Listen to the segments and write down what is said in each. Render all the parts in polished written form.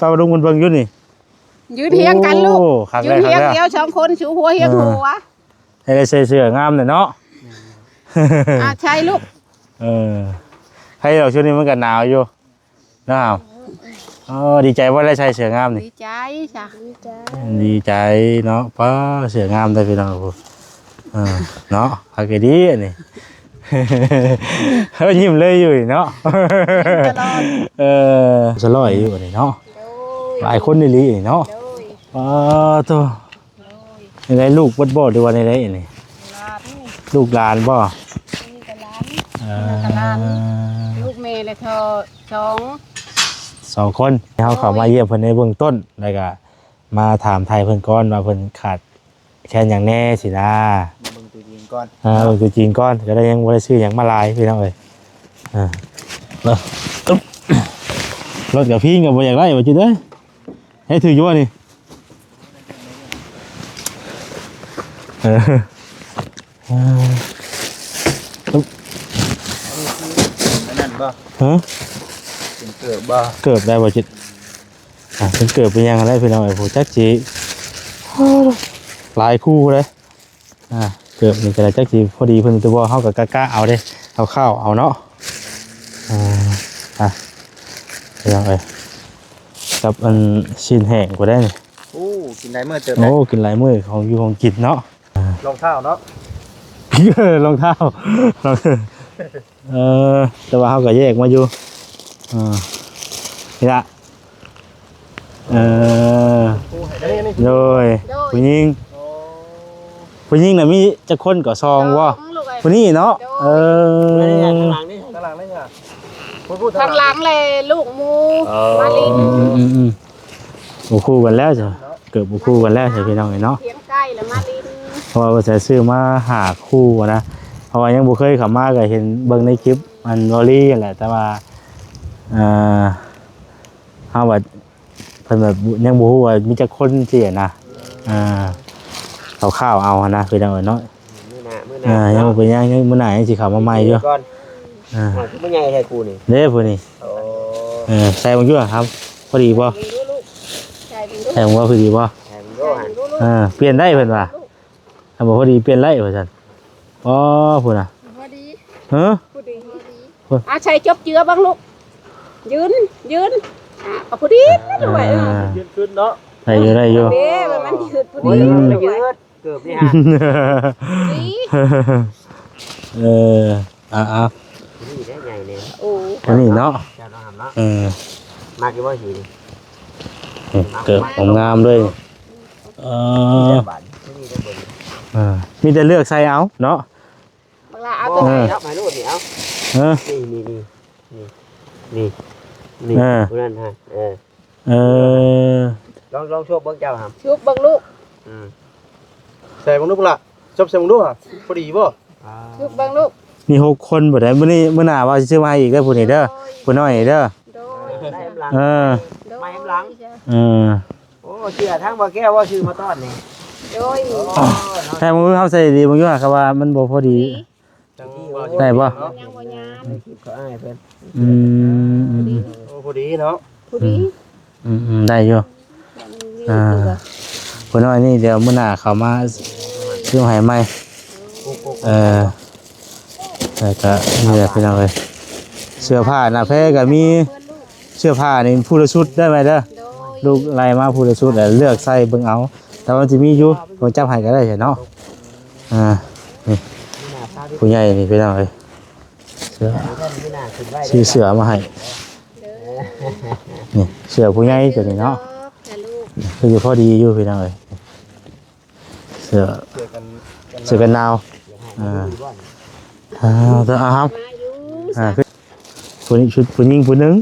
ปลาดุงมันเบิ่งอยู่นี่ยืนเฮียงกันลูกยืนเฮียงเดียวสองคนชูหัวเฮียงหัวให้ได้ใส่เสื้องามหน่อยเนาะใช่ลูกให้เราช่วงนี้มันก็หนาวอยู่หนาวดีใจว่าได้ใส่เสื้องามนี่ดีใจจ้ะดีใจเนาะป้าเสื้องามได้พี่น้องเนาะพักดีอันนี้เขายิ้มเลยอยู่เนาะสลอยอยู่นี่เนาะหลายคนนี่ลีเนาะตัวในลูกวัดบ่อดูว่าในไรนี่ลูกหลานบ่ลูกเมย์เลยเธอสองคนเขามาเยี่ยมเพิ่นในเบื้องต้นแล้วก็มาถามไทยเพิ่นก้อนว่าเพิ่นขาดแค่อย่างแน่สินะเบิ่งตัวจริงก่อนเบิ่งตัวจริงก่อนก็ได้ยังบ่ได้ซื้อหยังมาลายพี่น้องเอ้ยรถกับพี่กับบ่อยากได้ว่าจิเด้อให้ถืออยู่นี่นั่นบ่เป็นเกิดบ่เกิดได้บ่จิเป็นเกิดเป็นยังไงพี่น้องเอ้ยผู้จักจีหลายคู่เลยเกิดนี่ก็ได้จักจีพอดีเพิ่นตัวบ่เฮาก็กล้าเอาเด้เอาข้าวเอาเนาะพี่น้องเอ้ยกับอันชิ้นแห้งก็ได้นี่กินหลายมื้อเจอกินหลายมื้อของอยู่ของกินเนาะรองเท้าเนาะรองเท้าแต่ว่าเขาก็แยกมาอยู่นี่ละโดยผู้หญิงน่ะมีจะคนก่อซองวะผู้นี้เนาะข้างหลังนี่ข้างหลังเลยลูกมูมาลินบุคู่กันแล้วจ้ะเกิดบุคู่กันแล้วใช่พี่น้องเนาะเพียงใกล้แล้วมาลินเพราะว่าจะซื้อมาหาคู่นะเพราะว่ายังบุเคยขับมาก็เห็นเบิ่งในคลิปมันลอรี่แหละแต่ว่าเขาว่าเพิ่นแบบยังบุว่ามีจะคนเสียนะข้าวเอานะพี่น้องเนาะยังเป็นยังมื้อไหนสิเข้ามาใหม่อยู่มื้อใหญ่แท้กูนี่เด้ผู้นี่ใส่บ่อยู่ครับพอดีบ่ใส่บ่พอดีบ่เปลี่ยนได้เพิ่นว่าถ้าบ่พอดีเปลี่ยนได้ว่าซั่นพุ่นน่ะพอดีพอดีใส่จบเจือบ้างลูกยืนพอดีด้วยยืนขึ้นเนาะได้อยู่มันยืดพอดียืดเกือบนี่ฮะนี่ได้ใหญ่เลยอันนี้เนาะมากกี่ว่าหินเกิดผมงามด้วยมีแต่เลือกใส่เอาเนาะเอาตัวไหนเนาะหมายรูดนี่เอานี่นั่นฮะลองโชว์เบิ้งเจ้าครับชุบเบิ้งลูกใส่เบิ้งลูกละชอบใส่เบิ้งลูกอ่ะพอดีป่ะชุบเบิ้งลูกมี6 คนบ่ได้มื้อนี้มื้อหน้าว่าสิซื้อมาอีกเด้อผู้นี้เด้อผู้น้อยเด้อได้หลังไม่หลังโอ้เชื่อทั้งบ่แก้วว่าชื่อมาต้อนนี่ใช่มึงเฮาใส่ดีมึงอยู่ครับว่ามันบ่พอดีได้บ่พอดีเนาะพอดีได้อยู่ผู้น้อยนี่เดี๋ยวมื้อหน้าเขามาซื้อให้ใหม่แต่ก็นี่แหละพี่น้องเอ้ยเสื้อผ้าหน้าแพรก็มีเสื้อผ้านี่ผู้ละชุดได้ไหมเด้อลูกไล่มาผู้ละชุดแล้วเลือกใส่เบิ่งเอาแต่ว่าสิมีอยู่ผมจับให้ก็ได้เนาะนี่ผู้ใหญ่นี่พี่น้องเอ้ยซื้อเสื้อมาให้นี่เสื้อผู้ใหญ่ตัวนี้เนาะคือพอดีอยู่พี่น้องเอ้ยเสื้อกันหนาวตัวครับผู้นี้ชุดผู้หญิงผู้นึง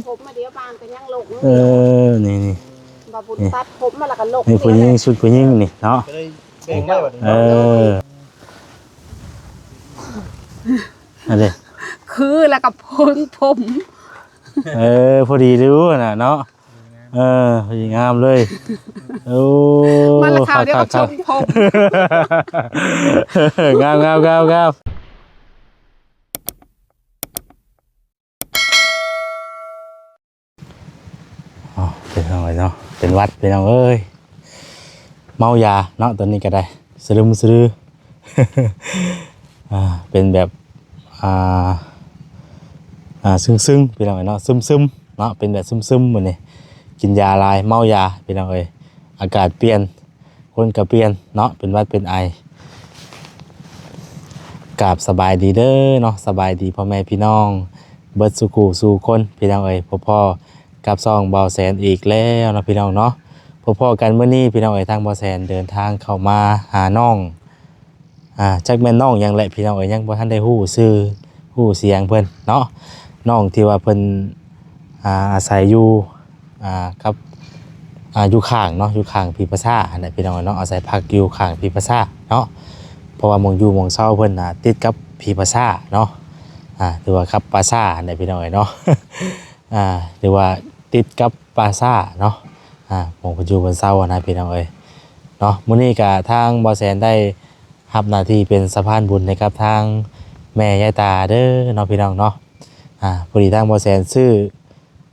นี่นี่ผู้หญิงชุดผู้หญิงนี่เนาะอะไรคือแล้วกับผม พอดีรู้นะเนาะพอดีงามเลยมาละข่าวเดียวกับชมผมงามเป็นอะไร เนาะเป็นวัดพี่น้องเอ้ยเมายาเนาะตอนนี้ก็ได้สลืมสลือ เป็นแบบซึ้งพี่น้องเนาะซึมเนาะเป็นแบบซึมเหมือนนี่กินยาลายเมายาพี่น้องเอ้ยอากาศเปลี่ยนคนก็เปลี่ยนเนาะเป็นหวัดเป็นไอกราบสบายดีเด้อเนาะสบายดีพ่อแม่พี่น้องเบิดสุขุสู่คนพี่น้องเอ้ยพ่อกับซองเบาแสนอีกแล้วเนาะพี่น้องเนาะพ่อกันเมื่อนี้พี่น้องเอ้ยทางเบาแสนเดินทางเข้ามาหาน้องจักแม่นน้องยังแหละพี่น้องเอ้ยยังบ่ทันได้ฮู้ชื่อฮู้เสียงเพิ่นเนาะน้องที่ว่าเพิ่นอาศัยอยู่ครับอยู่ข้างเนาะอยู่ข้างพี่ภาษาอันนั้นพี่น้องเนาะอาศัยพักอยู่ข้างพี่ภาษาเนาะเพราะว่ามองอยู่มองเศร้าเพิ่นติดกับพี่ภาษาเนาะหรือว่าครับปราสาทอันนั้นพี่น้องเนาะหรือว่าติดกับปราสาทเนาะมองเพิ่นอยู่บนเศร้าอันนั้นพี่น้องเอ้ยเนาะมื้อนี้ก็ทางบ่แซนได้รับหน้าที่เป็นสะพานบุญให้กับทางแม่ยายตาเด้อเนาะพี่น้องเนาะพอดีทางบ่แซนซื้อ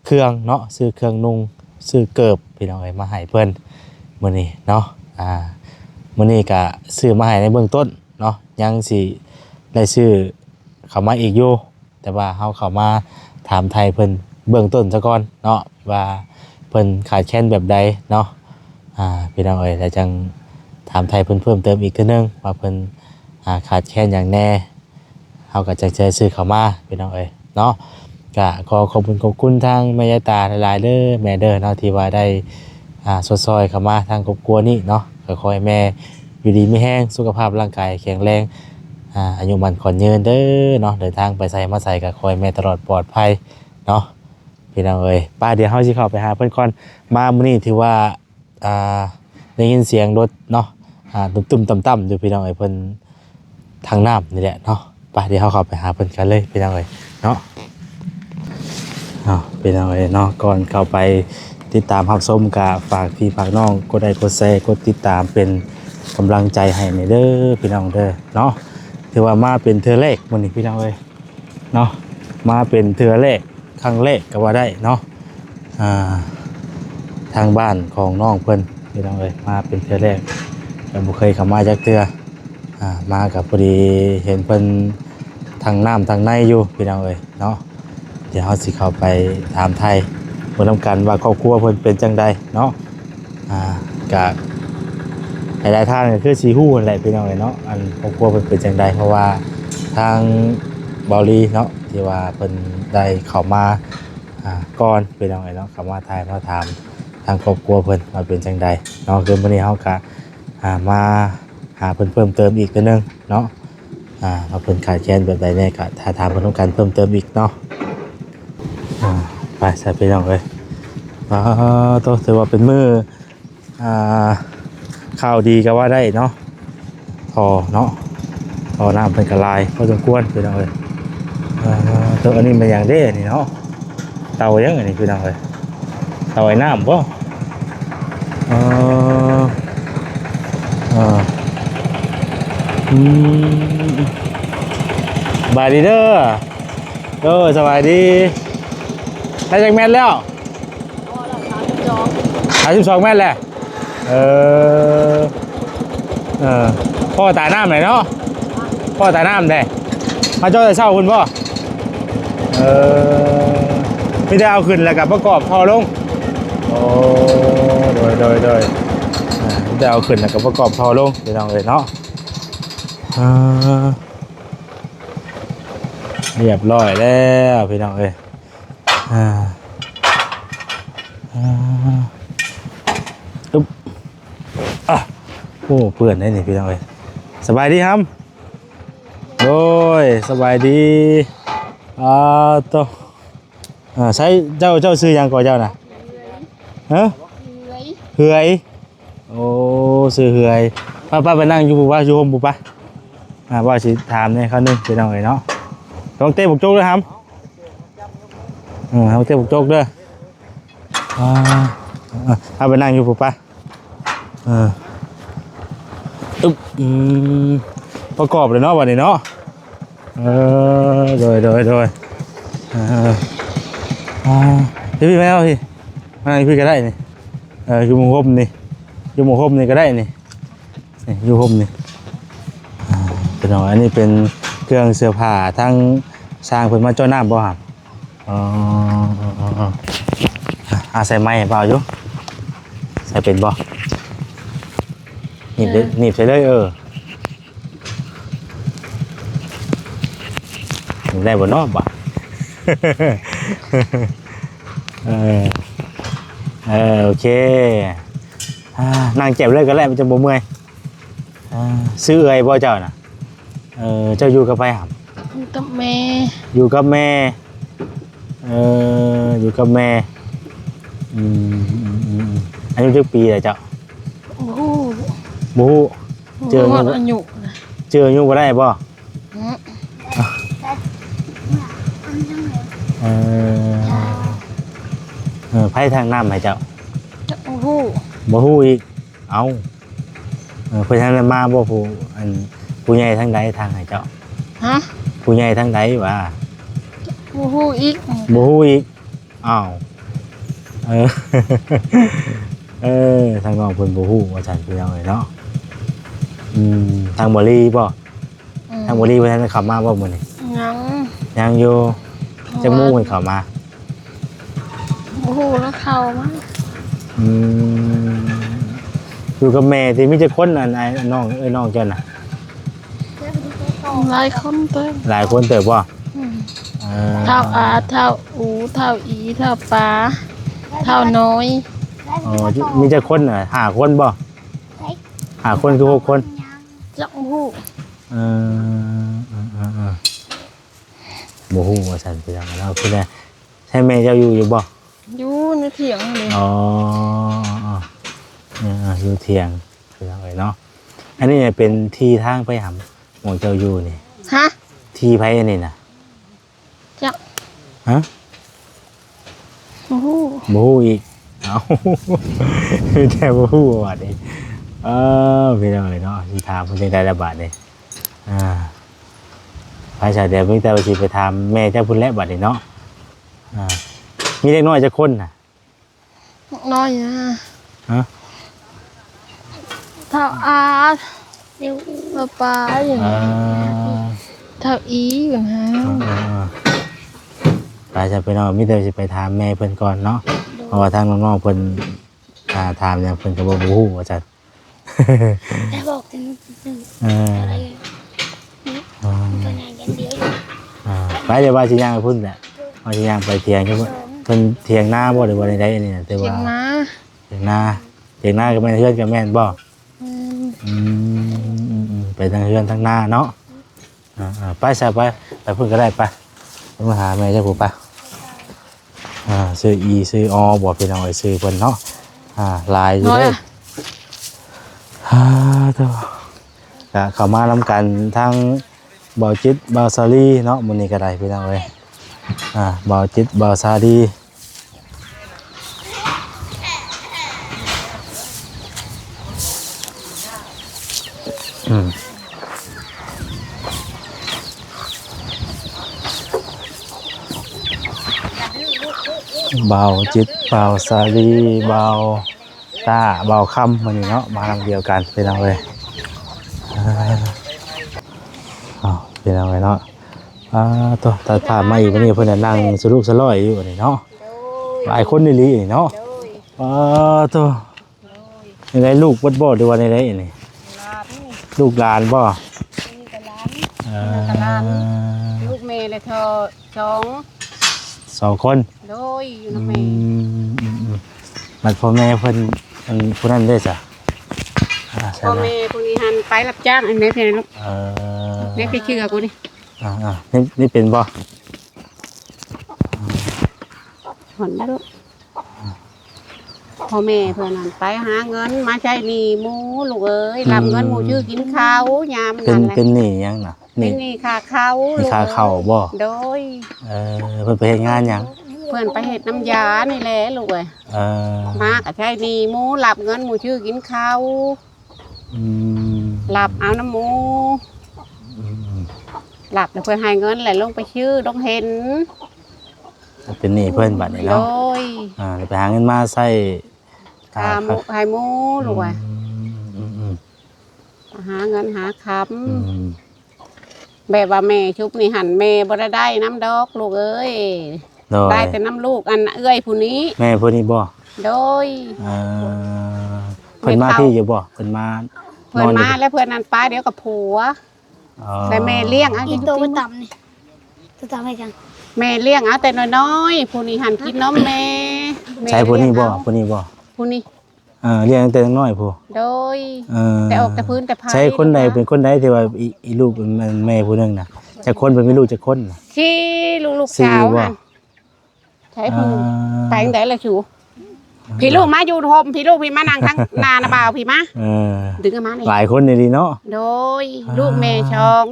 เครื่องเนาะซื้อเครื่องนุ่งซื้อเกิบพี่น้องเอ้ยมาให้เพิ่นมื้อนี้เนาะมื้อนี้ก็ซื้อมาให้ในเบื้องต้นเนาะยังสิได้ซื้อเข้ามาอีกอยู่แต่ว่าเฮาเข้ามาถามไทยเพิ่นเบื้องต้นซะก่อนเนาะว่าเพิ่นขาดแคลนแบบใดเนาะพี่น้องเอ้ยแล้วจังถามไทยเพิ่นเพิ่มเติมอีกเทื่อนึงว่าเพิ่นขาดแคลนหยังแน่เฮาก็จักจะซื้อเข้ามาพี่น้องเอ้ยเนาะก็ขอขอบคุณทางแม่ยายตาหลายๆเด้อแม่เด้อเนาะที่ว่าได้สดซอยเข้ามาทางครอบครัวนี้เนาะก็ขอให้แม่อยู่ดีมีแห้งสุขภาพร่างกายแข็งแรงอายุมันขอนยืนเด้อเนาะเดินทางไปไสมาไสก็ขอให้แม่ตลอดปลอดภัยเนาะพี่น้องเอ้ยป้าเดี๋ยวเฮาสิเข้าไปหาเพิ่นก่อนมามื้อนี้ถือว่าได้ยินเสียงรถเนาะตุ้มๆต่ำๆอยู่พี่น้องเอ้ยเพิ่นทางน้ำนี่แหละเนาะป้าเดี๋ยวเฮาเข้าไปหาเพิ่นกันเลยพี่น้องเอ้ยเนาะพี่น้องเอ้ยเนาะก่อนเข้าไปติดตามรับชมก็ฝากพี่ฝากน้องกดไลค์กดแชร์กดติดตามเป็นกำลังใจให้ในเด้อพี่น้องเด้อเนาะถือว่ามาเป็นเทื่อแรกมื้อนี้พี่น้องเอ้ยเนาะมาเป็นเทื่อแรกครั้งแรกก็ว่าได้เนาะทางบ้านของน้องเพิ่นพี่น้องเอ้ยมาเป็นเทื่อแรกก็บ่เคยเข้ามาจักเทื่อมากับพอดีเห็นเพิ่นทางน้ำทางในอยู่พี่น้องเอ้ยเนาะเดี๋ยวเฮาสิเข้าไปถามไทยเพิ่นนำกันว่าครอบครัวเพิ่นเป็นจังใดเนาะก็หลายๆทางก็คือสิฮู้นั่นแหละพี่น้องเอ้ยเนาะอันครอบครัวเพิ่นเป็นจังใดเพราะว่าทางเบาลีเนาะที่ว่าเพิ่นได้เข้ามาก่อนพี่น้องเอ้ยเนาะเข้ามาถ่ายมาถามทางครอบครัวเพิ่นว่าเป็นจังใดเนาะคือมื้อนี้เฮาก็มาหาเพิ่นเพิ่มเติมอีกตัวนึงเนาะว่าเพิ่นขาดแคลนแบบใดแน่ก็ถ้าถามเพิ่นต้องการเพิ่มเติมอีกเนาะไปใส่ไปน้องเอ้ยตัวถือว่าเป็นมื้อข่าวดีก็ว่าได้เนาะพอเนาะพอน้ำเป็นกระลายพอสมควรพี่น้องเอ้ยตัวอันนี้มันอย่างเด้นี่เนาะเตายังอันนี้พี่น้องเอ้ยเตาไอ้น้ำบ่สบายดีเด้อสบายดีได้จากแม่นแล้ว32แม่นแหละพ่อตาน้ำไหนเนาะพ่อตาน้ำไหนมาเจ้าจะเช่าคุณพ่อไม่ได้เอาขึ้นแล้วกับประกอบพอลงโอ้โดยได้เอาขึ้นแล้วกับประกอบพอลงพี่น้องเลยเนาะเรียบร้อยแล้วพี่น้องเลยโอ้เพื่อนได้นี่พี่น้องเลยสบายดีครับโดยสบายดีใช้เจ้าซื้อยังก่อนเจ้าน่ะฮะเหือยโอ้ซื้อเหือยป้าไปนั่งอยู่ปุ๊บว่าอยู่ห้องปุ๊บว่าสิถามเนี่ยเขานึงพี่น้องเลยเนาะต้องเตะบุกโจกด้วยครับต้องเตะบุกโจกด้วยเอาไปนั่งอยู่ปุ๊บประกอบเลยเนาะวันนี้เนาะโดยพี่แมวพี่มาพี่ก็ได้นี่ อยู่หมู่ห่มนี่อยู่หมู่ห่มนี่ก็ได้นี่อยู่ห่มนี่เป็นอันนี้เป็นเครื่องเสื้อผ้าทั้งสร้างเพิ่นมาจ้อยน้ำบ่ครับอ๋อใส่ไม้เปล่าอยู่ใส่เป็นบ่หนีบใส่เลยหนีบได้บ่เนาะบ่ โอเคนั่งเจ็บเลยก็แล้วมันจะบ่เมื่อยซื้อเอ่ยบ่เจ้าน่ะเจ้าอยู่กับไผหำกับแม่อยู่กับแม่อยู่กับแม่อายุจักปีแล้วเจ้าบ่ฮู้เจออายุบ่ได้บ่ไผทางน้ำให้เจ้าบ่ฮู้อีกเอาเพิ่นทางนั้นมาบ่ผู้ใหญ่ทางใดทางให้เจ้าผู้ใหญ่ทางใดว่าบ่ฮู้อีกอ้าวทางน้องเพิ่นบ่ฮู้ว่าซั่นพี่น้องเอ้ยเนาะทางบ่ลีบ่ทางบ่ลีเพิ่นเข้ามาบ่มื้อนี้ยังอยู่จักโมงเพิ่นเข้ามาบ่ฮู้แล้วเข้ามาอยู่กับแม่ที่มีจักคนอันน้องน้องเจ้าน่ะหลายคนเติบบ่เท่าอาเท่าอูเท่าอีเท่าปลาเท่าน้อยมีจักคนน่ะ5คนบ่5คนคือ6คนจักฮู้บ่ฮู้ว่าซั่นพี่น้องเนาะคือใช่แม่เจ้าอยู่บ่อยู่ในเถียงนี่อยู่เถียงพี่น้องเอ้ยเนาะอันนี้เป็นที่ทางไปหำหมู่เจ้าอยู่นี่ที่ไผอันนี้น่ะจักบ่ฮู้อีกเอ้าแต่บ่ฮู้ว่าดิพี่น้องเอ้ยเนาะสิถามเพิ่นจังได๋ล่ะบาดนี้ไปซะเดี๋ยวเพิ่นแต่ว่าสิไปถามแม่เจ้าพุ่นแล้วบัดนี้เนาะมีเด็กน้อยจักคนน่ะน้อยนะเท่าอาเท่าปลาอย่างนี้เท่าอีอย่างฮะไปจะไปนอนมิเตอร์จะไปถามแม่เพิ่นก่อนเนาะเพราะว่าทางน้องๆเพิ่นถามอย่างเพิ่นก็บ่ฮู้ว่าจัดแต่บอกถึงไปเดี๋ยวว่าสิย่างไปพุ่นแหละว่าสิย่างไปเถียงใช่บ่เพิ่นเถียงนาบ่หรือว่าใดๆนี่แต่ว่าเถียงนาก็แม่นเฮือนก็แม่นบ่ไปทางเฮือนทางนาเนาะไปซะไปพุ่นก็ได้ไปมาหาแม่เจ้าผู้ป่ะซื้อซื้อบอกพี่น้องไอ้ซื้อเพิ่นเนาะลายอยู่เลยตัวเข้ามานำกันทั้งเบาจิตเบาซาลีเนาะมื้อนี้ก็ได้พี่น้องเอ้ยเบาจิตเบาซาลีเบาจิตเบาซาลีเบาตาเบาคำมันนี่เนาะมาทำเดียวกันเป็นเอาเลยเป็นเอาเลยเนาะตัวตัดผ่านมาอีกวันนี้เพื่อนนั่งสลุกสลอยอยู่นี่เนาะหลายคนในลีนี่เนาะตัวในลูกวัดบ่อดูว่าในไรนี่ลูกหลานบ่ลูกเมย์เลยเธอ2 คนโดยอยู่น้ำเมย์มันพ่อแม่เพิ่นผู้นั้นได้จ้ะพ่อแม่คนนี้หันไปรับจ้างอันนี้เพียงลูกนี่ไปเชื่อกูนี่นี่เป็นบ่หอนลูกพ่อแม่เพื่อนหันไปหาเงินมาใช้หนี้หมูลูกเอ้ยรับเงินหมูชื่อกินข้าวยามนั่นแหละเป็นหนี้ยังน่ะเป็นหนี้ค่าข้าวค่าข้าวบ่โดยเพิ่นไปเฮ็ดงานหยังเพื่อนไปเฮ็ดน้ำยานี่แหละลูกเอ้ยมาก็ใช้หนี้หมูรับเงินหมูชื่อกินข้าวหลับเอาน้ำหมูหลับแล้วเพื่อนให้เงินแหละลงไปชื่อต้องเห็นเป็นหนี้เพื่อนบัดนี้เนาะไปหาเงินมาใส่ ขาหมูไข่หมูลูกอ่ะ อืม หาเงินหาค อืม ำแบบว่าแม่ชุบนี่หันแม่บ่ได้น้ำดอกลูกเอ้ย โดย ได้แต่น้ำลูกอันเอื้อยผู้นี้ แม่ผู้นี้บ่ โดย เพิ่นมาพี่อยู่บ่เพิ่นมา เพื่อนมาแล้วเพื่อนนั้นป้าเดี๋ยวกับผัว อ๋อ แต่แม่เลี้ยงเอา อี จ โตไป ริง ต่ำนี่จะต่ำให้กัน ๆแม่เลี้ยงเอาแต่น้อยๆผู้นี้หันกินนมแม่ ใช่ผู้นี้บ่ แม่เลี้ยงเอา ผู้นี้บ่ ผู้นี้ เรียกตั้งแต่น้อยผู้ โดยแต่ออกแต่พื้นแต่พาย ใช่คนใดเป็นคนใดที่ว่าอีลูกเป็นแม่ผู้นึงน่ะจักคนเป็นไม่รู้จักคนน่ะ ที่ลูก สี่ สาว บ่ หันใช่ผู้ไปตั้งแต่ละชูพี่ลูกมาอยู่โฮมพี่ลูกพี่มานั่งทั้งนานะบ่าวพี่มา ดึงกันมาเลย หลายคนในดีเนาะ โดยลูกแม่ชอง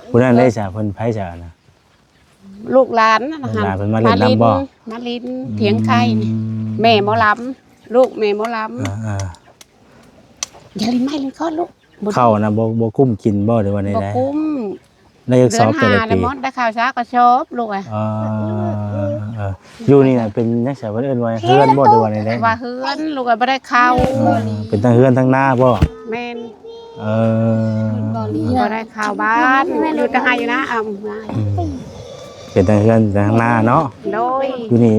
ผู้นั้นได้จ้ะเพิ่นไผจ้ะนะ ลูกหลานนั่นนะ ลูกหลาน คะ เพิ่นมาเล่นน้ำบ่ มาลินเถียงไข่นี่แม่หมอลำลูกแม่หมอลำอย่าลินไม่ลินข้อลูก เข้านะบ่กุ้มกินบ่หรือว่าใด บ่กุ้ม ๆได้ยัก เดื ส อ อน บแต่ หา ละ แล้ว ปี มดได้ข่าวช้าก็ชอบลูกอ่ะ อยู่นี่น่ะเป็นนักษาว่าเอิ้นว่าเฮือนบ่หรือว่าใดๆ ว่าเฮือนลูกอ่ะบ่ได้เข้า เป็นทั้งเฮือนทั้งหน้าบ่ แม่น เออ บ่ได้เข้าบ้านอยู่แต่ให้อยู่นะเป็นทั้งเฮือนทั้งหน้าเนาะ โดย อยู่นี่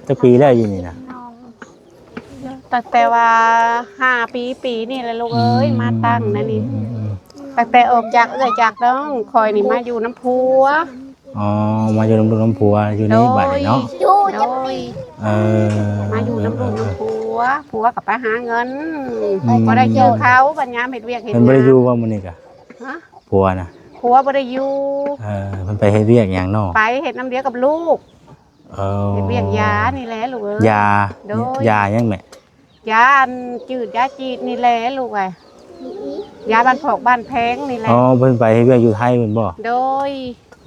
จักปีแล้วอยู่นี่นะ ตั้งแต่ว่า5 ปีนี่แหละลูกเอ้ยมาตั้งนะนี่ตั้งแต่ออกจากจากน้องคอยนี่มาอยู่น้ำพัว อ๋อมาอยู่น้ำลูกน้ำผัวอยู่นี่บัดนี้เนาะ โดย เออ มาอยู่น้ำลูกน้ำผัวกับไปหาเงินบ่ได้เจอเขาปัญญามเฮ็ดเวียกเฮ็ด เพิ่นบ่ได้อยู่ว่ามื้อนี้กะ ฮะ ผัวน่ะ ผัวบ่ได้อยู่ เพิ่นไปเฮ็ดเวียกหยังเนาะ ไปเฮ็ดน้ำเดียวกับลูก เฮ็ดเวียกยานี่แหละลูกเอ้ย ยา โดย ยายังแม่ ยาอันจืดยาจีดนี่แหละลูกเอ้ยยาบ้านพอกบ้านแพงนี่แหละ อ๋อเพิ่นไปเฮ็ดเวียกอยู่ไทยเพิ่นบ่ โดย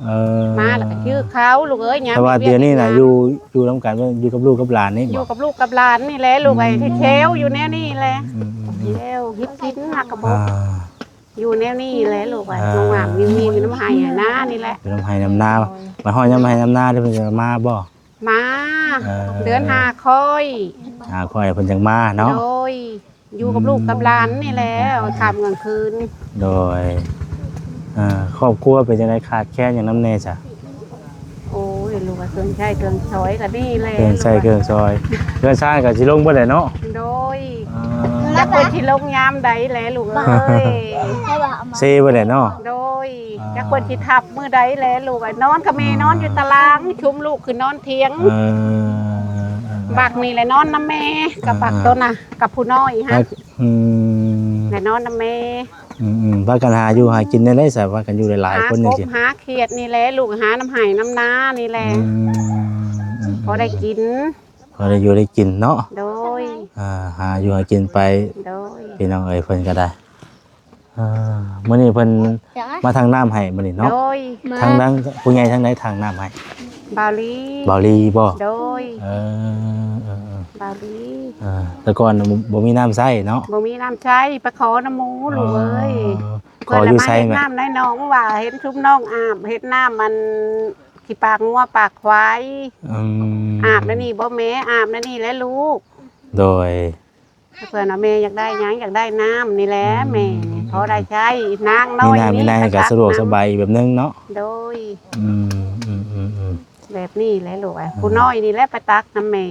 เออ มาแล้วก็ชื่อเขาลูกเอ้ยยาม แต่ว่าเดี๋ยวนี้น่ะอยู่นํกันอยู่กับลูกกับหลานนี่ อ บ่ ยู่กับลูกกับหลานนี่แหละลูกเอ้ยที่เชลอยู่แนวนี้แหละ อืม เชลฮิตกินหักกระบ อ่า อกอยู่แนวนี้แหละลูกเอ้ย อ่า น้องหวานมีน้ำหายหน้านี่แหละ เป็นน้ำไห้น้ำนามาห้อยน้ำไห้น้ำนาได้เพิ่นจะมาบ่ มา เดือน5ค่อย ค่อยเพิ่นจังมาเนาะ โดยอยู่กับลูกกับหลานนี่แหละค่ำกลางคืน โดยครอบครัวเป็นจังไดขาดแคลนหยังน้ำแน่จ้ะ โอ้ยลูกก็เครื่องใช้เครื่องช้อยก็นี่แหละ เครื่องใช้เครื่องซอยเครื่องชาก็สิลงบ่ได้เนาะ โดยจักเพิ่นสิลงยามใดแหละลูกเอ้ย ให้ว่าเอามา เซบ่ได้เนาะ โดยจักเพิ่นสิทับมื้อใดแหละลูกนอนกับแม่นอนอยู่ตารางชุมลูกคือนอนเถียงบักนี่แหละนอนนำแม่กับบักตัวน่ะกับผู้น้อยฮะแหละนอนนำแม่ พากันหาอยู่หากินได้ซะว่ากันอยู่หลายๆคนจังซี่ หาเขียดนี่แหละลูกหาน้ำไห้น้ำนานี่แหละพอได้กิน พอได้อยู่ได้กินเนาะ โดย หาอยู่หากินไป โดย พี่น้องเอ้ยเพิ่นก็ได้มื้อนี้เพิ่นมาทางน้ำให้มื้อนี้ โด เนาะ ย ทางนั้นผู้ใหญ่ทางไหนทางน้ำให้ บาลี บ่ลีบ่ โดย เออ บาลี แต่ก่อนบ่มีน้ำใช้เนาะ บ่มีน้ำใช้ไปขอน้ำหมูลูกเอ้ย ขออยู่ใช้ เพิ่น แม่ ละมาเฮ็ดน้ำในหน้องว่าเห็นชุบน้องอาบเฮ็ดน้ำมันขี้ปากงัวปากควายอาบแล้วนี่บ่แม่อาบแล้วนี่แหละลูก โดย เพื่อนว่าแม่อยากได้หยังอยากได้น้ำนี่แหละแม่พอได้ใช้นางน้อย มีน้ำก็สะดวกสบายแบบนึงเนาะ โดย อืม แบบนี้แหละลูกอ่ะผู้น้อยนี่แหละไปตักน้ำแม่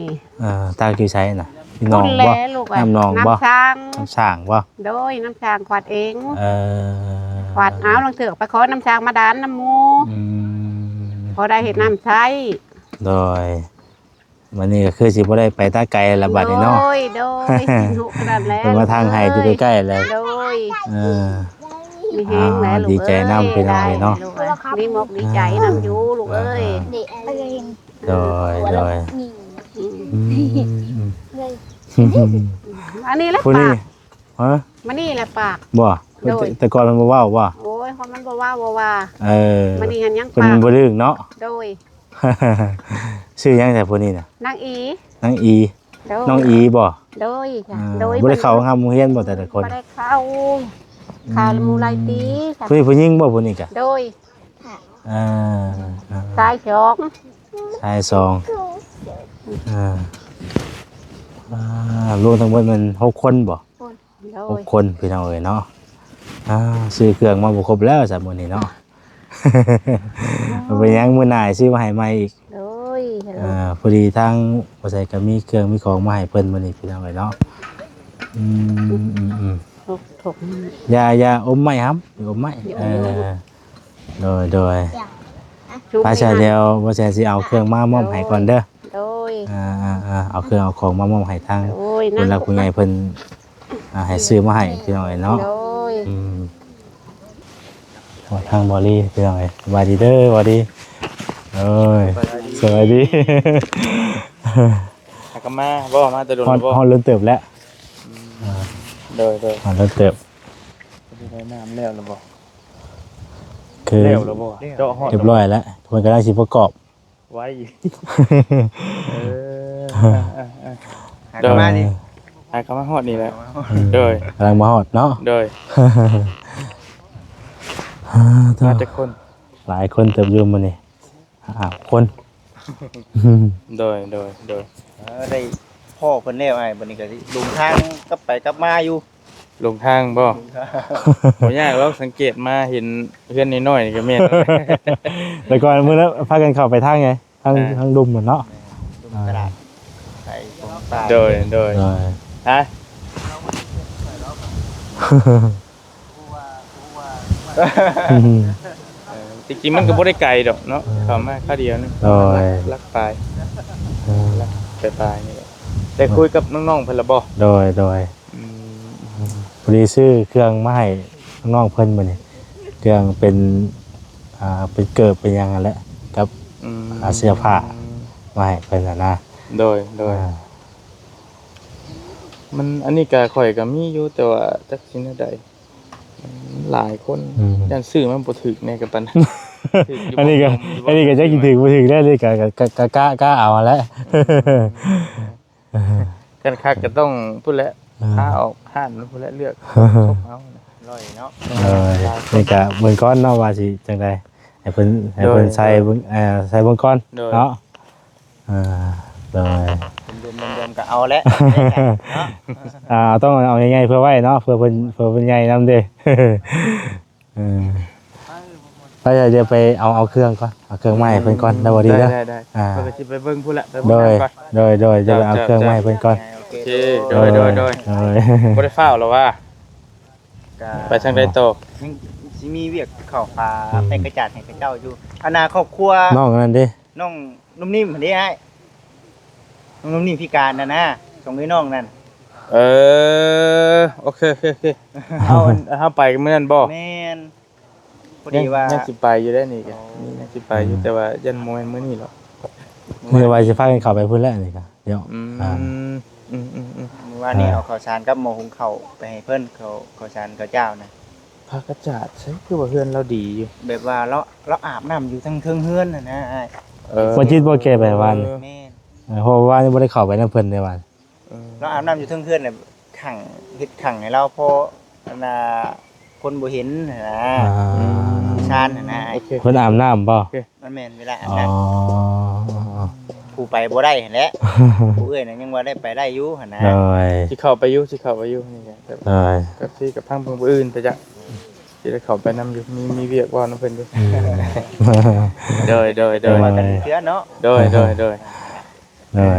ตาอยู่ใช้น่ะพี่น้อง พุ่น บ่ แหละลูกอ่ะ น้ำนองบ่ น้ำช้าง น้ำช่างบ่ โดยน้ำช้างขวาดเอง เออ ขวาดเอาลองเถือกไปขอน้ำช้างมาดานน้ำหมู อืม พอได้เห็ดน้ำใช้ โดยวันนี้ก็คือสิบ่ได้ไปตาไกลละบัดนี้เนาะ โดยลูกขนาดแล้ว เป็นมาทางให้อยู่ใกล้ๆแล้ว โดย มีแห้งแล้วลูก ดีใจนำพี่น้องเนาะ นี่มกดีใจน้ำยูลูกเอ้ย เด็กอะไร โดย อันนี้แหละ ผู้นี้ ปาก ฮะ มานี่แหละปาก บ่แต่ก่อนมันบ่เว้าบ่ โอ้ยคนมันบ่ว่าบ่ว่า มานี่หันยัง เพิ่น ปาก บ่ดื้อเนาะ โดย ชื่อหยังแต่ผู้นี้น่ะ นางอี นางอี โดย น้องอีบ่ โดยค่ะโดย บ่ได้เข้าหาหมู่เรียนบ่แต่ละคน บ่ได้เข้าข่าวมูลายตีค่ะ ผู้หญิงบ่ผู้นี้ก็ โดย อ่า สายชอง ชายสอง รวมทั้งหมดมัน6คนบ่ โดย 6คนพี่น้องเอ้ยเนาะซื้อเครื่องมาบ่ครบแล้วสามมื้อนี้เนาะ เอาไปยังมื้อหน้าซื้อมาให้ใหม่อีก โดย พอดีทางบ่ใส่ก็มีเครื่องมีของมาให้เพิ่นมื้อนี้พี่น้องเอ้ยเนาะถูก อย่าอมไม้ครับอย่าอมไม้โดยพาชาเดียวบ่ใช่สิเอาเครื่องมามอบให้ก่อนเด้อ โดย เอาเครื่องเอาของมามอบให้ทาง โดย เพิ่นรักผู้ใหญ่เพิ่นให้ซื้อมาให้พี่น้องเอ้ยเนาะ โดย ทางบอลี่พี่น้องเอ้ยสวัสดีเด้อสวัสดีเอ้ยสวัสดี ก็มาบ่มาแต่โดนบ่ ฮอนเริ่มเติบแล้ว โดย ฮอนเริ่มเติบ ได้น้ำแล้วหรือบ่ คือ แล้วหรือบ่เจาะฮอด เรียบร้อยแล้วเพิ่นกำลังสิประกอบ ไว้หากนมานี่ หาคำว่าฮอดนี่แหละโดย กำลังมาฮอดเนาะ โดย ถ้า มาจากคน หลายคนเติบอยู่มื้อนี้คน โดย ได้พ่อเพิ่นแล้วไอ้บัดนี้ก็สิลุงทางกลับไปกลับมาอยู่ ลงทางบ่บ่ยากเราสังเกตมาเห็นเพื่อนน้อยๆนี่ก็แม่น แต่ก่อนมื้อนั้นพากันเข้าไปทางไงทางดุมเหมือนเนาะ ลุงกระดาษใส่ตรงตา โดยฮะจริงๆมันก็บ่ได้ไกลดอกเนาะเข้ามาค่าเดียวนึงลักปลายปลายนี่แหละได้คุยกับน้องๆเพิ่นละบ่ โดยพอดีซื้อเครื่องมาให้น้องๆเพิ่นมื้อนี้เครื่องเป็นเกิบเป็นหยังนั่นแหละกับเสื้อผ้ามาให้เพิ่นน่ะนะ โดยมันอันนี้ก็ข่อยก็มีอยู่แต่ว่าจักสิแนวใดหลายคนย่านซื้อมันบ่ถึกแน่กับปานนั้น อันนี้ก็จะกินถึงบ่ถึงได้เลยก็เอาแล้ว กันคักก็ต้องพูดแล้วถ้าออกห้านพูดแล้วเลือกเอา ร่อยเนาะ นี่ก็เบิ่งก้อนเนาะว่าสิจังได๋ให้เพิ่นใส่เบิ่งใส่เบิ่งก้อนเนาะโดย รวมๆก็เอาแล้วเนาะ ต้องเอาง่ายๆเพื่อไว้เนาะเพื่อเพิ่นใหญ่นำเด้ไปเดี๋ยวไปเอาเครื่องก่อนเอาเครื่องไม้เพิ่นก่อนได้บ่ดีเด้อ ได้เพิ่นก็สิไปเบิ่งพูดละไป โด เบิ่ง ย ก่อน จะไปเอาเครื่องไม้เพิ่นก่อน โอ โอ เค เคโดยบ่ได้ฟ้าวหรอว่าไปทางใดต่อ ยังสิมีเวียกเข้าปลาไปกระจาดให้กับเจ้าอยู่อนาครอบครัว น้องนั่นดิ น้องนุ่มนิ่มหั่นเด้ไอ้น้องนุ่มนิ่มพิการนะส่งให้น้องนั่น โอเคเอาไปกันมื้อนั้นบ่ แม่นพอดีว่า ยังสิไปอยู่ได้นี่ก็ยังสิไปอยู่แต่ว่ายันโมเมนต์มื้อนี้หรอก เมื่อวานสิพากันเข้าไปพุ่นแล้วนี่ก็เดี๋ยว ว่านี่เอาข้าวสารกับหม้อหุงข้าวไปให้เพิ่นข้าวสารข้าวเจ้านะ พากระจาดใช่คือว่าเพื่อนเราดีอยู่ แบบว่าเราอาบน้ำอยู่ทั้งเทิงเฮือนน่ะนะอ้าย บ่จิตบ่แก้ไปวัน แม่น เพราะว่าบ่ได้เข้าไปนำเพิ่นในวัน เราอาบน้ำอยู่เทิงเฮือนน่ะขังเฮ็ดขังให้เราพออันน่ะคนบ่เห็นน่ะนะชานน่ะนะอ้าย โอเค เพิ่นอาบน้ำบ่ มันแม่นเวลาอาบ อ๋อ น้ำผู้ไปบ่ได้หั่นแหละผู้เอ้ยน่ะยังว่าได้ไปได้อยู่หั่นนะ เลย สิเข้าไปอยู่นี่ไงแต่ เลย กับที่กับทางเพิ่นผู้อื่นแต่จะสิได้เข้าไปนํอยู่มีเวียกว่านํเพิ่นอยู่โดย ว่ากันเทื่อเนาะ โดย เลย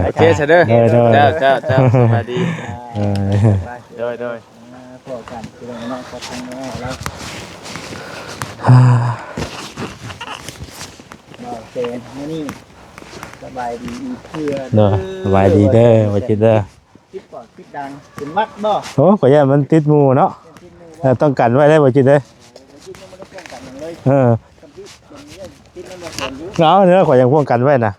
โอเคซะเด้อเจ้าสวัสดี โดย พวกกันคือเนาะก็ทางแม่แล้วบ่เซนมื้อนี้สบายดีเพื่อ เด้อสบายดีเด้อบ่จิตเด้อ คิดก่อนคิดดังเป็นวัดบ่ โอ้ขออย่ามันติดหมู่เนาะต้องกันไว้ได้บ่จิตเด้อเอาเด้อขอยังป้องกันไว้น่ะ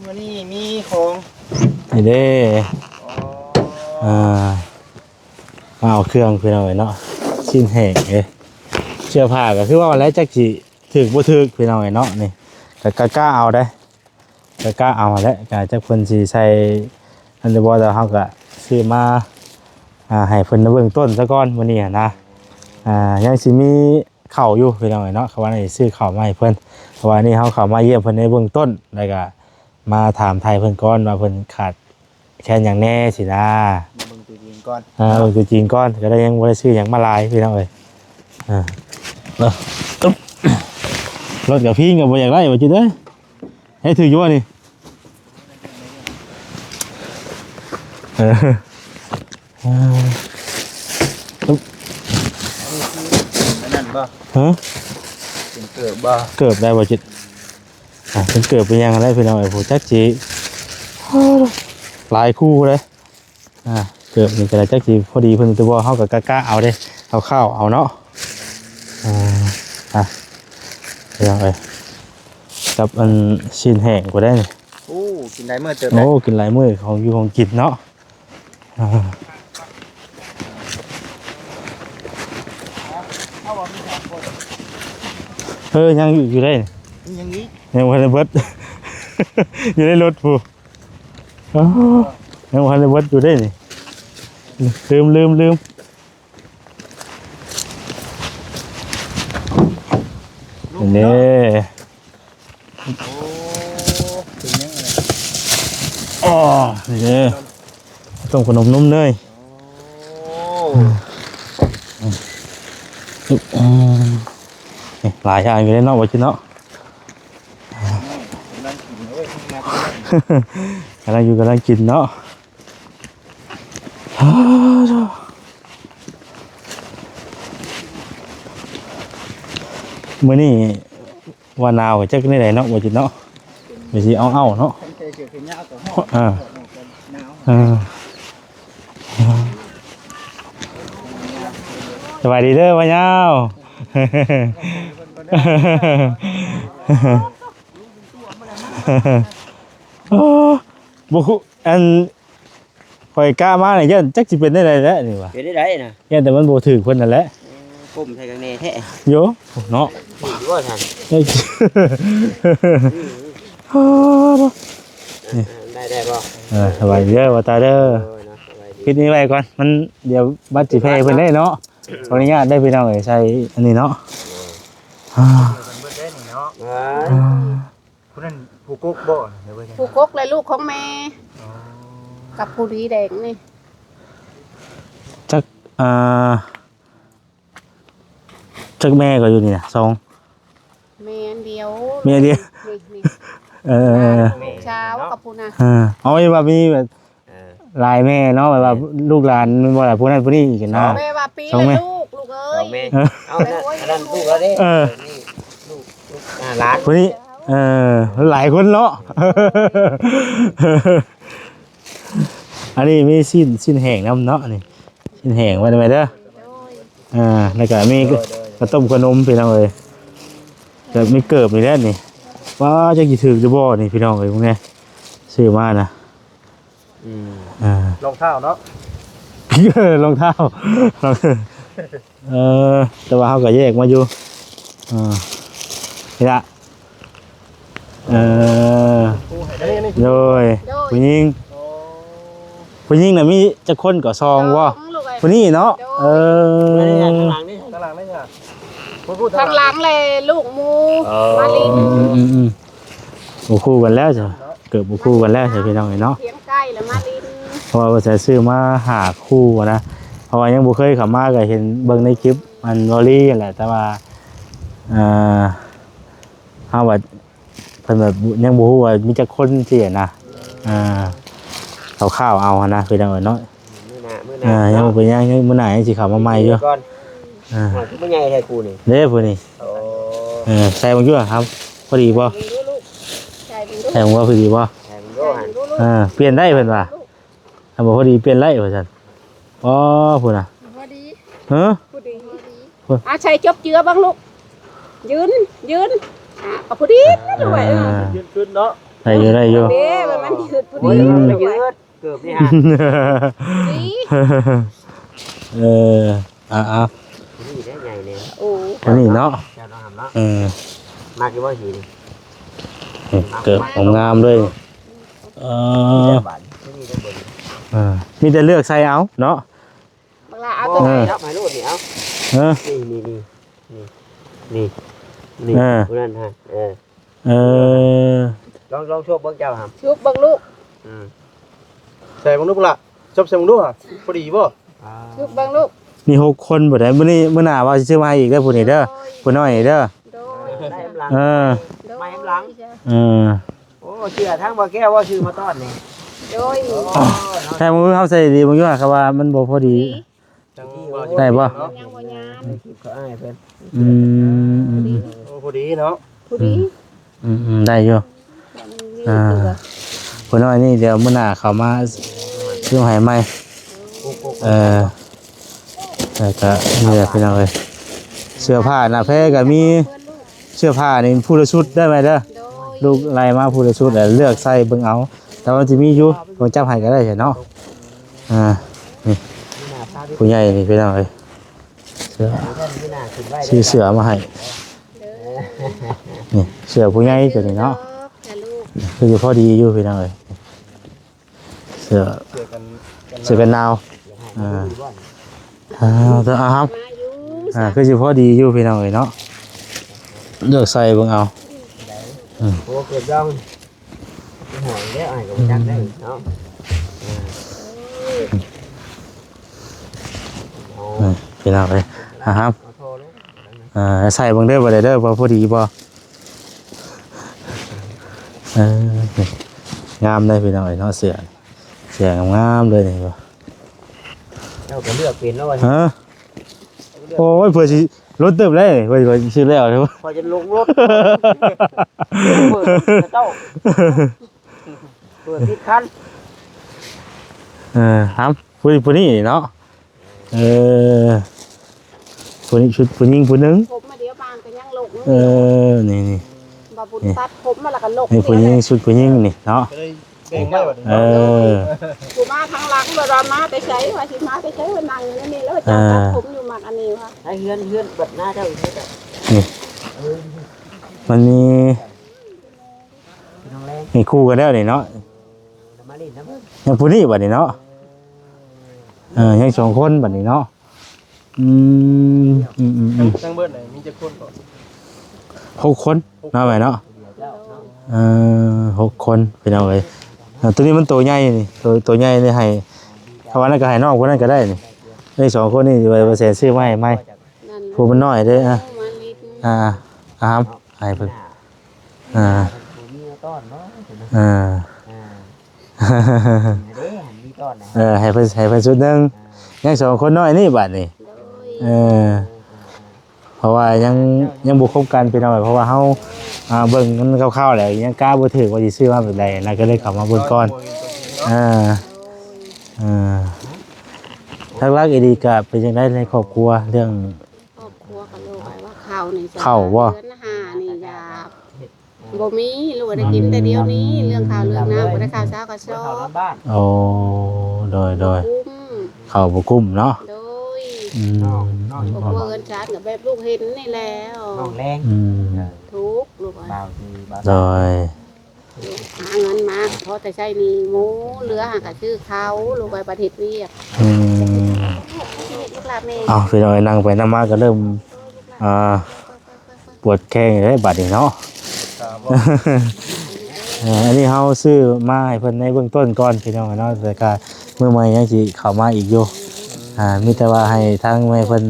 มื้อนี้มีของ นี่เด้มาเอาเครื่องพี่น้องเนาะชิ้นแห้งเสื้อผ้าก็คือว่าแล้วจักสิถึกบ่ถึกพี่น้องเนาะนี่ก็กล้าเอาได้กล้าเอาแล้วก็จักเพิ่นสิใส่อันเดอร์บอลแล้วเฮาก็ซื้อมาให้เพิ่นเบื้องต้นซะก่อนมื้อนี้นะยังสิมีข้าวอยู่พี่น้องเนาะเขาว่าให้ซื้อข้าวมาให้เพิ่นเพราะว่านี่เฮาเข้ามาเยี่ยมเพิ่นในเบื้องต้นแล้วก็ มาถามไทยเพิ่นก่อนว่าเพิ่นขาดแค่นหยังแน่สินะ เบิ่งตัวจริงก่อน เบิ่งตัวจริงก่อนก็ได้ยังบ่ได้ซื้อหยังมาหลายพี่น้องเอ้ยตึ๊บรถกับพี่ก็บ่อยากได้ว่าจิเด้อให้ถืออยู่นี่ตึ๊บ อันนั้นบ่ ฮะ เป็นเกิดบ่ เกิบได้บ่จิตเป็นเกิบเป็นยังไงพี่น้องเอ้ยผู้จักจีหลายคู่เลยเกิบนี่ก็ได้จักจีพอดีเพิ่นตัวเฮาก็กล้าเอาเด้เอาข้าวเอาเนาะพี่น้องเอ้ยกับอันชิ้นแห้งก็ได้นี่ โอ้กินได้เมื่อเติม โอ้กินหลายมื้อของอยู่ของกินเนาะยังอยู่ได้นี่ อย่างนี้ ยังวันเบิด อยู่ในรถผู้ยังวันเบิดอยู่ได้นี่ลืมนี่ โอ้เป็นยังไง อ๋อนี่ต้มขนมนมเนย โอ้ หลายอย่างอยู่ในนอกวัชิเนาะ นั่งกินเว้ยมาก ำลังกินเนาะมื้อนี้ว่าหนาวจักในไหนเนาะวัชิเนาะไม่สิเอาเนาะ เจอเป็นยาวต่อห้องหนาว สวัสดีเด้อว่ายาวบุคุอันคอยกล้ามาเนี่ยยันจักสิเป็นได้ไรแล้วนี่วะ เป็นได้นะ ยันแต่มันโบถือคนนั่นแหละ ผมใส่กางเกงแท้ โยเนาะ ดีว่าท่าน ได้ป่ะ สบายดีเด้อว่าตาเด้อคิดนี้ไว้ก่อนมันเดี๋ยวบัตรสิเพย์เพิ่นได้เนาะขออนุญาตได้พี่น้องเอ้ยใส่อันนี้เนาะ ผู้นั้นผู้กุ๊กบ่เดี๋ยว ผู้กกเลยลูกของแม่กับผู้ดีแดงนี่ จักจักแม่ก็อยู่นี่นะสอง แม่อันเดียว แม่เดียว นี่ ลูก เช้ากับผู้น่ะ เอาไว้ว่ามีแบบลายแม่เนาะแบบว่าลูกหลานมันบ่ได้ผู้นั้นผู้นี้อีกนะ แม่ว่าปี สองแม่ ละลูกเอ้ย เอานั่นลูกแล้วเด้ลูกร้าน ผู้นี้หลายคนเนาะ อันนี้มีสิ้นแห้งน้ำเนาะนี่สิ้นแห้งไว้ได้ไหมเด้อแล้วก็มีกระต้มขนมพี่น้องเอ้ยจะมีเกิบนี่แหละนี่ว่าจะกี่ถือจะบ่นี่พี่น้องเอ้ยพวกนี้ซื้อมานะ รองเท้าเนาะ รองเท้าแต่ว่าเขาก็แยกมาอยู่นี่ละโดยผู้หญิงน่ะมีจะคนก่อซองวะผู้นี้เนาะข้างหลังนี่ค่ะ ข้างหลังเลยลูกมูมาลิน บุคู่กันแล้วจ้ะเกิดบุคู่กันแล้วใช่พี่น้องเนาะ เทียงใกล้แล้วมาลิน เพราะว่าจะซื้อมาหาคู่นะเพราะว่ายังบุเคยขับมาก็เห็นเบิ่งในคลิปมันวอลลี่แหละแต่ว่าเอาว่าเพิ่นแบบยังบ่ฮู้ว่ามีจักคนสินะข้าวเอานะพี่น้องเนาะยังบ่เป็นยังมื้อหน้ายังสิเข้ามาใหม่อยู่ก่อนผู้ใหญ่แท้กูนี่ เด้ผู้นี้ใส่บ่อยู่ครับพอดีบ่ใส่บ่พอดีบ่ แถมโยหัน เปลี่ยนได้เพิ่นว่าถ้าบ่พอดีเปลี่ยนได้ว่าซั่นอ๋อพุ่นน่ะ พอดี ฮะ ผู้ดีใช้จบเจือบ้างลูกยืนกับผู้ดีด้วย ยืนขึ้นเนาะ ได้อยู่ เด้มันยืดผู้ดี ยืดเกือบนี่ฮะ ดี นี่ได้ใหญ่เลย โอ้ อันนี้เนาะ เจ้าน้องทำเนาะ มา กี่ว่าหิน เกิดงามเลยมีแต่เลือกใส่เอาเนาะ เวลาเอาตัวไหน รับหมายรูปนี่เอานี่ผู้นั้นฮะ ลองโชว์เบิ่งเจ้าครับ ชุบเบิ่งลูก ใส่บังลูกละชอบใส่บังลูกอ่ะพอดีบ่ ชุบเบิ่งลูก มี6คนบ่ได้มื้อนี้มื้อหน้าว่าสิซื้อมาให้อีกเด้อผู้นี้เด้อผู้น้อยเด้อ โดย ได้แอมหลัง เออ ไม่แอมหลัง เออ โอ้เชื่อทั้งบ่แก้วว่าชื่อมาต้อนนี่ โดย แต่มื้อเฮาใส่ดีบ่อยู่อะครับว่ามันบ่พอดี จัง ได้บ่ ยังบ่ยาม เขาอ้ายเพิ่น อืม โอ้พอดีเนาะ ผู้ดี ได้อยู่ผู้น้อยนี่เดี๋ยวมื้อหน้าเขามาซื้อให้ใหม่แล้วก็นี่แหละพี่น้องเอ้ยเสื้อผ้าหน้าแพ้ก็มีเสื้อผ้านี่ผู้ละชุดได้ไหมเด้อ โดย ลูกไล่มาผู้ละชุดแล้วเลือกใส่เบิ่งเอา แต่ว่าสิมีอยู่ผมจับให้ก็ได้เนาะนี่ผู้ใหญ่นี่พี่น้องเอ้ยเสื้อซื้อเสื้อมาให้นี่เสื้อผู้ใหญ่ตัวนี้เนาะ แต่ลูก คือพอดีอยู่พี่น้องเอ้ยเสื้อกันหนาวตัวครับ มาอยู่ คือสิพอดีอยู่พี่น้องเอ้ยเนาะเลือกใส่เบิ่งเอา โอ้เกิดย่องหอยได้อ้ายก็บ่จักได้เนาะ พี่น้องเอ้ยครับ โทรเลย ใส่เบิ่งเด้อบ่ได้เด้อบ่พอดีบ่งามเลยพี่น้องเอ้ยเนาะเสื้องามๆเลยนี่บ่ เจ้าก็เลือกเป็นแล้วว่า ฮะโอ้ยเพื่อสิรถเติบเลยเพื่อสิแล้วใช่บ่ พอจะลงรถเปิดเจ้าเปิดผิดคัน ครับผู้นี้เนาะผู้นี้ชุดผู้หญิงผู้หนึง ผมมาเดี๋ยวบางก็ยังลง นี่ บ่บุญตัดผมมาแล้วก็ลง นี่ผู้หญิงชุดผู้หญิงนี่เนาะ จะได้แบ่งได้บ่ กูมาทางหลังบ่รอมาไปใช้ว่าสิมาไปใช้ว่านั่งอยู่นี่แล้วจับตัดผมอยู่มักอันนี้ว่า ให้เฮือนเปิดหน้าเจ้าอีกแล้ว นี่มันมี น้องแรง มีคู่กันแล้วนี่เนาะ มาดิน้ำ ยังผู้นี้บัดนี้เนาะยัง2คนบัดนี้เนาะ ทั้งเบิดไหนมีจักคนบ่ 6คนเนาะแม่เนาะ6คนเป็นเอาเลยตัวนี้มันตัวใหญ่นี่ตัวใหญ่นี่ให้ถ้าวันนั้นก็ให้น้องคนนั้นก็ได้นี่ได้2คนนี่ไว้เปอร์เซ็นต์ซื้อมาให้ไหมผู้มันน้อยเด้อครับให้เพิ่นมีต้อนเนาะมีต้อนนะ ให้เพิ่นชุดนึงยัง2คนน้อยนี่บัดนี่เพราะว่ายังบ่คบกันเป็นเอาไว้เพราะว่าเฮาเบิ่งมันคร่าวๆแล้วยังกล้าบ่ถือว่าสิซื้อมาแบบใดนะก็เลยเข้ามาเบิ่งก่อนทักลักอีดีก็เป็นจังได๋ในครอบครัวเรื่อง ครอบครัวกับลูกว่าข้าวนี่ ข้าวบ่ เดือนห้านี่อยากบ่มีลูกได้กินแต่เดียวนี้เรื่องข้าวเรื่องน้ำบ่ได้ข้าวเช้าก็ชอบ บ้าน โอ้โดย คุ้ม เข้าบ่คุ้มเนาะ โดย น้ ครอบครัวเงินชาติกับแบบลูกเห็นนี่แล้ว องแรง ทุกข์ลูก เบาคือเบา โดย หาเงินมาเพราะแต่ใช้หนี่หมูเหลือหากับชื่อเขาลูกไปประเทศเวียดลูกหลานแม่ เอาพี่น้อยนั่งไปนั่งมาก็เริ่มปวดแข้งได้บัดนี้เนาะอันนี้เฮาซื้อมาให้เพิ่นในเบื้องต้นก่อนพี่น้องเนาะแต่ก็มื้อใหม่ยังสิเข้ามาอีกอยู่มีแต่ว่าให้ทางแม่เพิ่น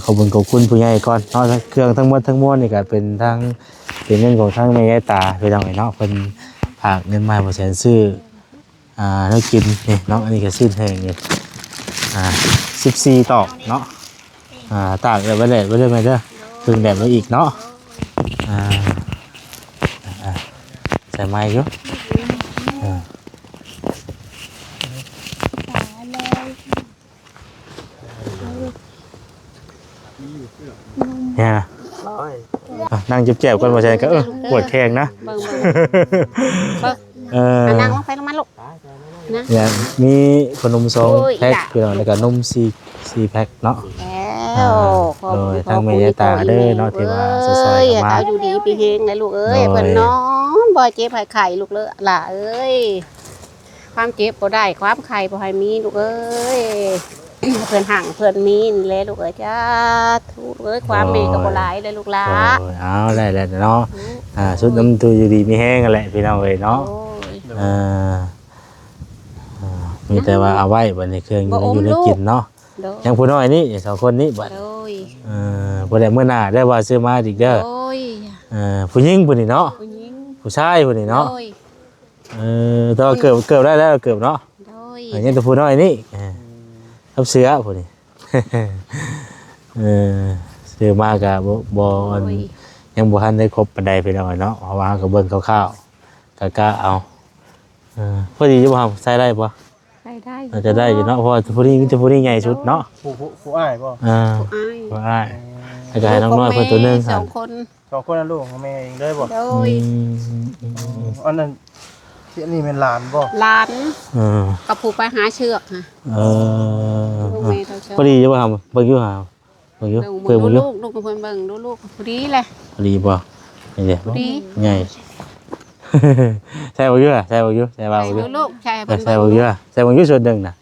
ขอบคุณผู้ใหญ่ก่อนเนาะเครื่องทั้งหมดทั้งมวลนี่ก็เป็นทางเป็นเงินของทางแม่ยายตาพี่น้องเนาะเพิ่นฝากเงินมาบ่แสนซื้อแล้วกินนี่เนาะอันนี้ก็สิ้นแห้งนี่14ตอกเนาะตากไว้เลยไว้เลยไหมเด้อพึ่งแดดไว้อีกเนาะใส่ไม้อยู่เนี่ยนั่งเจ็บๆกันมาใช่ก็ปวดแข้งนะนั่งลงไปลงมาลูกนะ เนี่ยมีขนม2แพ็คพี่น้องแล้วก็นม4แพ็คเนาะ แล้ว โดยทั้งแม่ยายตาเด้อเนาะที่ว่าซอยๆมา เอาอยู่ดีปีเฮงเลยลูกเอ้ยเพิ่นนอนบ่เจ็บไข้ลูกเลยล่ะเอ้ยความเจ็บบ่ได้ความไข้บ่ให้มีลูกเอ้ย เพื่อนห่างเพื่อนมีนเลยลูกเอ้ยจ้าทุกเลยความเมย์กับโบหลายเลยลูกหลา โอ้ยเอาได้แล้วเนาะชุดน้ำตัวอยู่ดีมีแห้งกันแหละพี่น้องเอ้ยเนาะ โอ้ย มีแต่ว่าเอาไว้บัดนี้เครื่องอยู่ในกินเนาะ โดย ยังผู้น้อยนี่สองคนนี้บัด โดย บ่ได้มื้อหน้าได้ว่าซื้อมาอีกเด้อ โดย ผู้หญิงผู้นี้เนาะ ผู้หญิง ผู้ชายผู้นี้ โด เนาะ ย แต่ว่าเกือบได้แล้วเกือบเนาะ โดย ยังแต่ผู้น้อยนี่ทับเสือผู้นี้ ซื้อมาก็บ่ยังบ่ทันได้ครบปานใดพี่น้องเนาะเพราะว่าก็เบิ่งคร่าวๆก็เอาพอดีอยู่บ่ครับใส่ได้บ่ ใครได้ อาจจะได้อยู่เนาะเพราะว่าผู้นี้มีแต่ผู้นี้ใหญ่สุดเนาะ ผู้อ้ายบ่ อ้าย ว่าได้แล้วก็ให้น้องน้อยเพิ่นตัวหนึง สองคน สองคนน่ะลูกของแม่เองเลยบ่ โดย อันนั้นที่อันนี้เป็นหลานบ่ หลาน เออ กับผู้ไปหาเชือกค่ะ เออ ลูกเมย์เท่าเชือก พอดีอยู่บ่ครับเบิ่งอยู่หาเบิ่งอยู่ ดู เพิ่น ดู เบิ่งอยู่ ลูกลูกกับเพื่อนเบิ่งดูลูกพอดีเลย พอดีบ่นี่เด้ พอดี ใหญ่ ใช่บ่อยู่อ่ะใช่บ่อยู่ใช่บ่ ใช่ อยู่ ลูกใช่เบิ่ง ใช่บ่อยู่อ่ะใช่บ่อยู่ส่วนหนึงน่ะ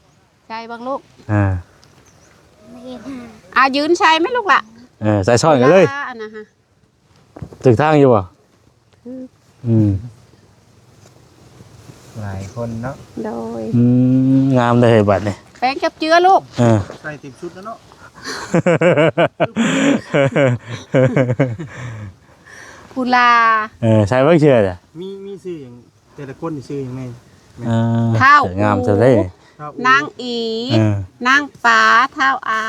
ใช่เบิ่งลูก อ่า ยืนใช่ไหมลูกล่ะ ใส่ช้อนกันเลย อันนะฮะ ถึกทางอยู่บ่อืม หลายคนเนาะ โดย งามเลยบัดนี่ แป้งจับเจือลูก ใส่ติดชุดแล้วเนาะ กุลา ใส่เบิ่งเชื่อจ้ะ มีชื่อหยังแต่ละคนนี่ชื่อหยังแม่ สวยงามจังเลย ครับ นางอี นางป๋าเท่าอา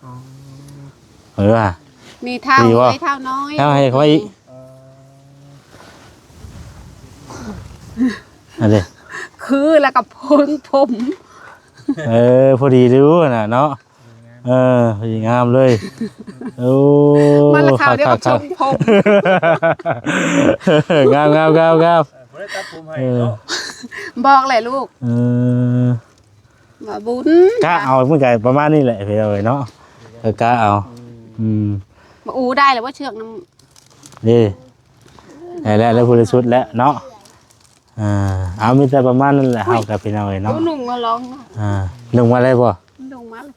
อ๋อ ว่า มีเท่า ดีวะ ไอ้เท่าน้อย เอาให้เขาอีกอันนี้ คือแล้วกับพนผม พอดีรู้น่ะเนาะพอดีงามเลยโอ้ มันละข่าวเดียวกับชมผม งาม บ่ได้ตัดผมให้เนาะ บอกเลยลูกว่าบุญ กะเอาเมื่อไงประมาณนี้แหละพี่เอาเนาะกะเอามาอูได้เลยว่าเชือกน้ นี่แล้วพูดสุดแล้วเนาะเอามีแต่ประมาณนั้นแหละเฮากับพี่น้องเนาะ ำหนุ่งมาร้อง ลงมาได้บ่ หนุ่งมาเล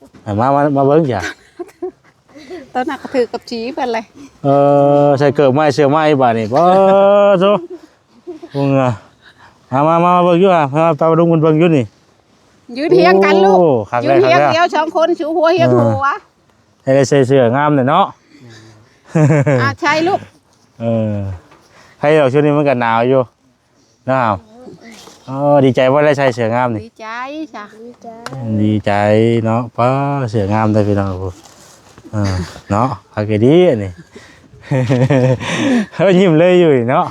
ย มาเบิ่งจ้ะ ตอนนั้นก็ถือกับชี้เป็นเลย ใส่เกิบไม้เสือไม้บาดนี่บ่โซพงมาเบิ่งอยู่อ่ะมาตาดุงมันเบิ่งอยู่นี่ ยืนเทียงกันลูก คัก ยื ได้ น คั เทีย ก ง ได้ เดียวสองคนชูหัวเฮียงหัว ให้ได้ใส่เสื้องามเลยเนาะ ใช่ลูก ให้ดอกช่วงนี้มันก็หนาวอยู่หนาวดีใจว่าได้ใส่เสื้องามนี่ ดีใจจ้ะ ดีใจเนาะป้าเสื้องามได้พี่น้องเนาะคักดีอันนี้ เขายิ้มเลยอยู่เนาะ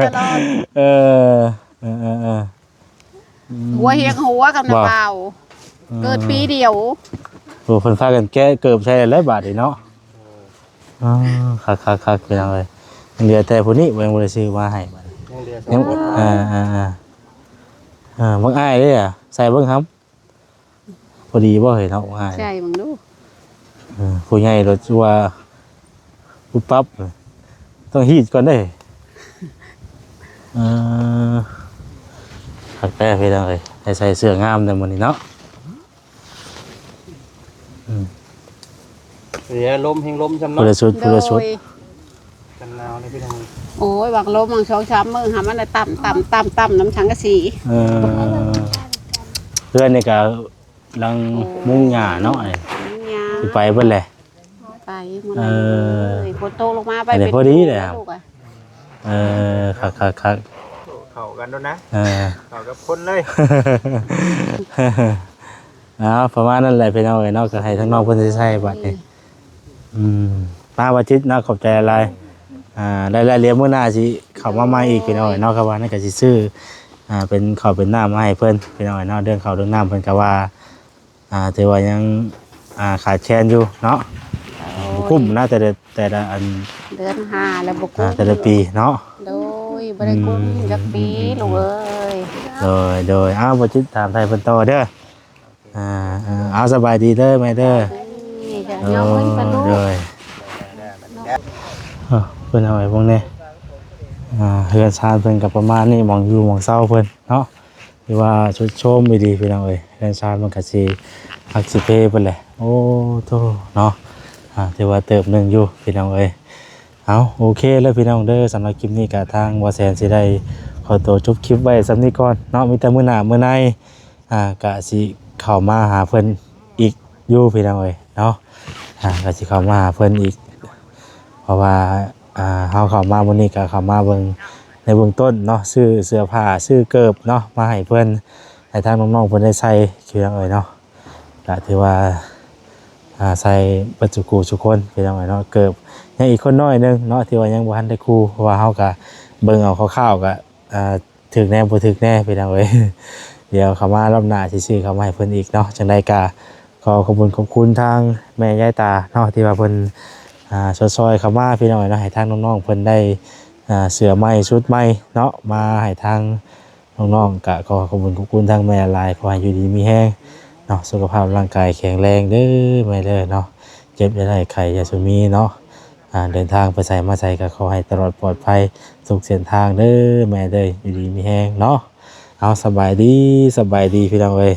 ตลอด หัวเฮียงหัวกับน้ำเปล่าเกิดปีเดียว โอ้คนพากันแก้เกิบใช่หลายบาทเนาะคักพี่น้องเลยเหลือแต่ผู้นี้ยังบ่ได้ซื้อมาให้บัดยังบังอ้ายเด้อ่ะใส่เบิ่งครับพอดีบ่เห็นเนาะบังอ้าย ใช่มึงดู ผู้ใหญ่รถว่าปุ๊บปั๊บต้องฮีดก่อนได้คักแต่พี่น้องเลยให้ใส่เสื้องามแต่มื้อนี้เนาะ เดี๋ยวลมเฮงลมจำ ผู้ เนาะ ละชุดผู้ละชุด กันหนาวเลยพี่น้อง โอ้ยบักลมบังช่องช้ำมือหามันเลยต่ำน้ำถังกะสี เพื่อนนี่ก็ลังมุ่งหญ้าเนาะไอ้ ยา สิไปเบิ่นแหละ ไปหมดเลยฝนตกลงมาไป อันนี้พอดีเลยครับ ลูกอะ คัก เข้ากันแล้วนะ เข้ากับคนเลย ประมาณนั้นแหละพี่น้องเนาะก็ให้ทั้งน้องเพิ่นใช้บัดนี้ป้าวัชิตนะขอบใจอะไรได้เรียนมื้อหน้าสิเข้ามาใหม่อีกพี่น้องเนาะครับว่านั่นก็สิซื้อเป็นข้าวเป็นน้ำมาให้เพิ่นพี่น้องเนาะเรื่องข้าวเรื่องน้ำเพิ่นก็ว่าถือว่ายังขาดแคลนอยู่เนาะคุ้มนะแต่ละอัน เดือน5แล้วบ่กุ้ง แต่ละปีเนาะ โดยบ่ได้กุ้งจักปีลูกเอ้ย โดยวัชิตถามไทยเพิ่นต่อเด้อเอาสบายดีเด้อแม่เด้อ นี่จะยอมมันเป็นลูก เลยเพิ่นเอาไว้พวกนี้เฮือนชานเพิ่นกับประมาณนี้มองอยู่มองเศร้าเพิ่นเนาะเ ที่ว่าชุดโชมไม่ดีพี่น้องเอ้ยเรื่องชาติมันก็สิฮักสิเพเพิ่นแหละโอ้โธ่เนาะถือว่าเติบหนึงอยู่พี่น้องเอ้ยเอาโอเคแล้วพี่น้องเด้อสำหรับคลิปนี้ก็ทางบ่แสนสิได้ขอตัวจบคลิปไว้สำนี้ก่อนเนาะมีแต่มื้อหน้ามื้อในก็สิเข้ามาหาเพิ่นอีกอยู่พี่น้องเอ้ยเนาะก็สิเข้ามาหาเพิ่นอีกเพราะว่าเฮาเข้ามามื้อนี้ก็เข้ามาเบิ่งในเบื้องต้นเนาะซื้อเสื้อผ้าซื้อเกิบเนาะมาให้เพิ่นให้ทางน้องๆเพิ่นได้ใส่พี่น้องเอ้ยเนาะก็ถือว่าใส่ปัจจุกูทุกคนพี่น้องเอ้ยเนาะเกิบยังอีกคนน้อยนึงเนาะที่ว่ายังบ่ทันได้คู่เพราะว่าเฮาก็เบิ่งเอาคร่าวๆก็ถึกแน่บ่ถึกแน่พี่น้องเอ้ย เดี๋ยวเข้ามารอบหน้าสิซื้อเข้ามาให้เพิ่นอีกเนาะจังได๋ก็ขอขอบคุณทางแม่ยายตาเนาะที่ว่าเพิ่นซอยๆเข้ามาพี่น้องเอ้ยเนาะให้ทางน้องๆเพิ่นได้เสื้อใหม่ชุดใหม่เนาะมาให้ทางน้องๆก็ขอขอบคุณทางแม่หลายขอให้อยู่ดีมีแรงเนาะสุขภาพร่างกายแข็งแรงเด้อแม่เด้อเนาะเจ็บอย่าได้ไข้อย่าสุมีเนาะเดินทางไปไสมาไสก็ขอให้ตลอดปลอดภัยทุกเส้นทางเด้อแม่เด้ออยู่ดีมีแรงเนาะเอาสบายดีพี่น้องเอ้ย